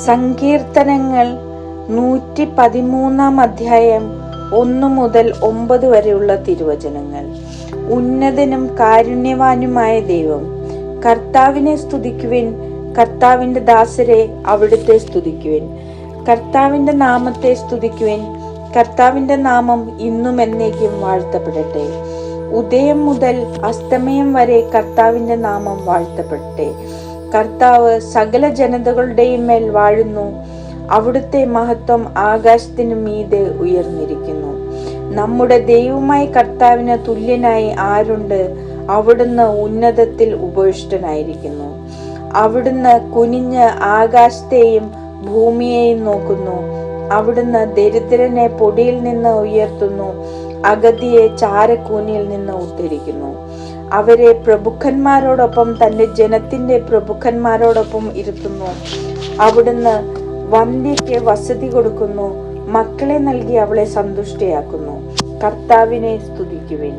സങ്കീർത്തനങ്ങൾ 113 അധ്യായം 1 മുതൽ 9 വരെയുള്ള തിരുവചനങ്ങൾ. ഉന്നതനും കാരുണ്യവാനുമായ ദൈവം, കർത്താവിനെ സ്തുതിക്കുവിൻ. കർത്താവിന്റെ ദാസരെ, അവിടുത്തെ സ്തുതിക്കുവിൻ. കർത്താവിന്റെ നാമത്തെ സ്തുതിക്കുവിൻ. കർത്താവിന്റെ നാമം ഇന്നും എന്നേക്കും വാഴ്ത്തപ്പെടട്ടെ. ഉദയം മുതൽ അസ്തമയം വരെ കർത്താവിന്റെ നാമം വാഴ്ത്തപ്പെടട്ടെ. കർത്താവ് സകല ജനതകളുടെയും മേൽ വാഴുന്നു. അവിടുത്തെ മഹത്വം ആകാശത്തിനു മീതെ ഉയർന്നിരിക്കുന്നു. നമ്മുടെ ദൈവമായ കർത്താവിന് തുല്യനായി ആരുണ്ട്? അവിടുന്ന് ഉന്നതത്തിൽ ഉപവിഷ്ടനായിരിക്കുന്നു. അവിടുന്ന് കുനിഞ്ഞ് ആകാശത്തെയും ഭൂമിയെയും നോക്കുന്നു. അവിടുന്ന് ദരിദ്രനെ പൊടിയിൽ നിന്ന് ഉയർത്തുന്നു, അഗതിയെ ചാരക്കൂനിയിൽ നിന്ന് ഉദ്ധരിക്കുന്നു. അവരെ പ്രഭുക്കന്മാരോടൊപ്പം, തന്റെ ജനത്തിന്റെ പ്രഭുക്കന്മാരോടൊപ്പം ഇരുത്തുന്നു. അവിടുന്ന് വന്ധ്യയ്ക്ക് വസതി കൊടുക്കുന്നു, മക്കളെ നൽകി അവളെ സന്തുഷ്ടയാക്കുന്നു. കർത്താവിനെ സ്തുതിക്കുവിൻ.